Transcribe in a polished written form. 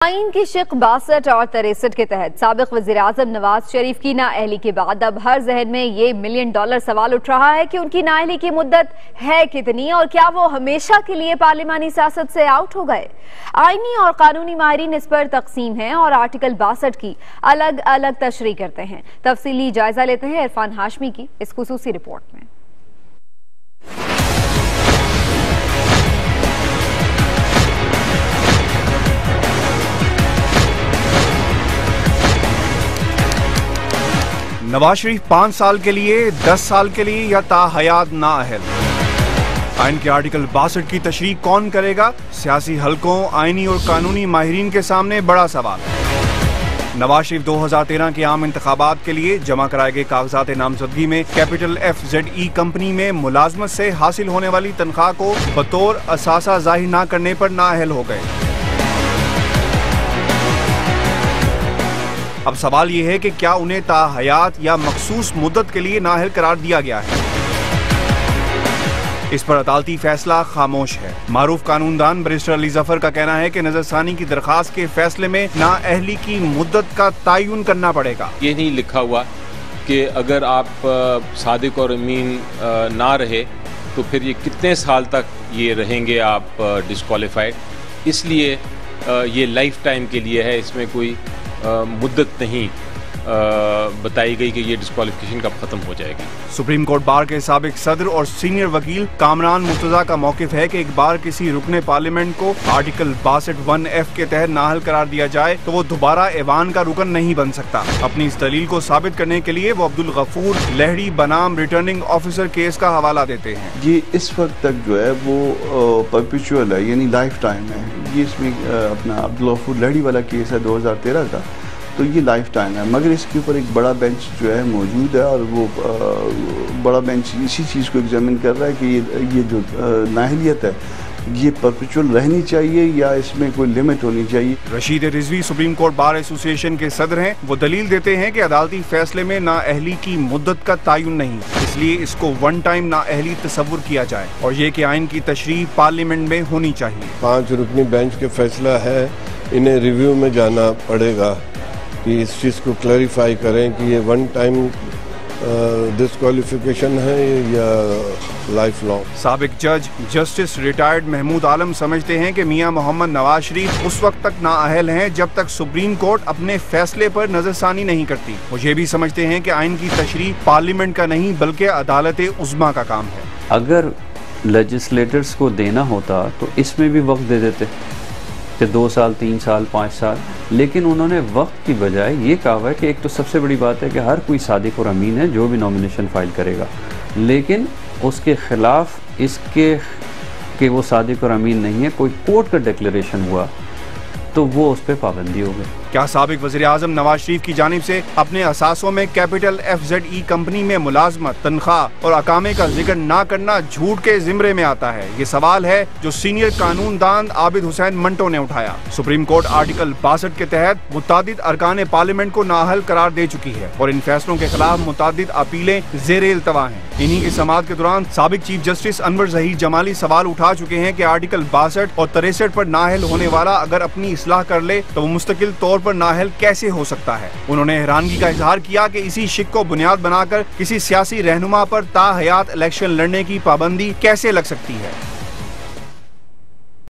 आइन की शिक 62 और 63 के तहत साबिक वज़ीर-ए-आज़म नवाज शरीफ की नाअहली के बाद अब हर जहन में ये $1 मिलियन सवाल उठ रहा है कि उनकी नाअहली की मुद्दत है कितनी और क्या वो हमेशा के लिए पार्लिमानी सियासत से आउट हो गए। आइनी और कानूनी माहिरीन इस पर तकसीम हैं और आर्टिकल 62 की अलग अलग तशरीह करते हैं। तफसीली जायजा लेते हैं इरफान हाशमी की इस खुसूसी रिपोर्ट में। नवाज शरीफ 5 साल के लिए, 10 साल के लिए या ताहयात नाअहल। आइन के आर्टिकल 62 की तशरीह कौन करेगा? सियासी हलकों, आइनी और कानूनी माहिरीन के सामने बड़ा सवाल। नवाज शरीफ 2013 के आम इंतखाबात के लिए जमा कराए गए कागजात नामजदगी में कैपिटल FZE कंपनी में मुलाजमत से हासिल होने वाली तनख्वाह को बतौर असासा जाहिर न करने पर नाअहल हो गए। अब सवाल यह है कि क्या उन्हें ताहयात या मखसूस मुद्दत के लिए नाअहल करार दिया गया है? इस पर अदालती फैसला खामोश है। मारूफ कानूनदान बैरिस्टर अली जफर का कहना है कि नजरसानी की दरखास्त के फैसले में नाअहली की मुद्दत का तयन करना पड़ेगा। ये नहीं लिखा हुआ कि अगर आप सादिक और अमीन ना रहे तो फिर ये कितने साल तक ये रहेंगे आप डिस्क्वालीफाइड, इसलिए ये लाइफ टाइम के लिए है। इसमें कोई मुद्दत नहीं बताई गई कि ये डिस्क्वालिफिकेशन कब खत्म हो जाएगी। सुप्रीम कोर्ट बार के साबिक सदर और सीनियर वकील कामरान मुर्तजा का मौकिफ है कि एक बार किसी रुकने पार्लियामेंट को आर्टिकल 62(1)(f) के तहत नाअहल करार दिया जाए तो वो दोबारा ऐवान का रुकन नहीं बन सकता। अपनी इस दलील को साबित करने के लिए वो अब्दुल गफूर लहड़ी बनाम रिटर्निंग ऑफिसर केस का हवाला देते हैं। ये इस वक्त तक जो है वो परपेचुअल है, यानी लाइफ टाइम है। ये इसमें अपना अब्दुल गफूर लहड़ी वाला केस है 2013 का, तो ये लाइफ टाइम है। मगर इसके ऊपर एक बड़ा बेंच जो है मौजूद है और वो बड़ा बेंच इसी चीज़ को एग्जामिन कर रहा है कि ये जो नाअहलियत है ये परपेचुअल रहनी चाहिए या इसमें कोई लिमिट होनी चाहिए। Rashid Rizvi supreme court bar association के सदर हैं। वो दलील देते हैं कि अदालती फैसले में नाअहली की मुद्दत का तयन नहीं, इसलिए इसको वन टाइम नाअहली तस्वुर किया जाए और ये कि आइन की तशरीह पार्लियामेंट में होनी चाहिए। 5 रुकनी बेंच के फैसला है, इन्हें रिव्यू में जाना पड़ेगा कि इस चीज़ को क्लैरिफाई करें कि ये वन टाइम डिस्क्वालिफिकेशन है या लाइफ लॉन्ग। साबिक जज जस्टिस रिटायर्ड महमूद आलम समझते हैं कि मियां मोहम्मद नवाज शरीफ उस वक्त तक नाअहल हैं जब तक सुप्रीम कोर्ट अपने फैसले पर नजरसानी नहीं करती। वो ये भी समझते हैं कि आइन की तशरीह पार्लियामेंट का नहीं बल्कि अदालत उज़्मा का काम है। अगर लेजिस्लेटर्स को देना होता तो इसमें भी वक्त दे देते कि 2 साल, 3 साल, 5 साल, लेकिन उन्होंने वक्त की बजाय ये कहा हुआ है कि एक तो सबसे बड़ी बात है कि हर कोई सादिक और अमीन है जो भी नॉमिनेशन फाइल करेगा, लेकिन उसके खिलाफ इसके कि वो सादिक और अमीन नहीं है, कोई कोर्ट का डिक्लेरेशन हुआ तो वो उस पर पाबंदी हो गई। क्या साबिक वज़ीर-ए-आज़म नवाज शरीफ की जानिब से अपने असासों में कैपिटल FZE कंपनी में मुलाजमत, तनख्वाह और अकामे का जिक्र ना करना झूठ के जिम्रे में आता है? ये सवाल है जो सीनियर कानूनदान आबिद हुसैन मंटो ने उठाया। सुप्रीम कोर्ट आर्टिकल 62 के तहत मुतादिद अरकान पार्लियामेंट को नाअहल करार दे चुकी है और इन फैसलों के खिलाफ मुतादिद अपीलें ज़ेरे इल्तवा हैं। इन्हीं की समाअत के दौरान साबिक चीफ जस्टिस अनवर ज़हीर जमाली सवाल उठा चुके हैं कि आर्टिकल 62 और 63 पर नाअहल होने वाला अगर अपनी इस्लाह कर ले तो वो मुस्तकिल तौर पर नाअहल कैसे हो सकता है। उन्होंने हैरानगी का इजहार किया कि इसी शिक को बुनियाद बनाकर किसी सियासी रहनुमा पर ताहयात इलेक्शन लड़ने की पाबंदी कैसे लग सकती है।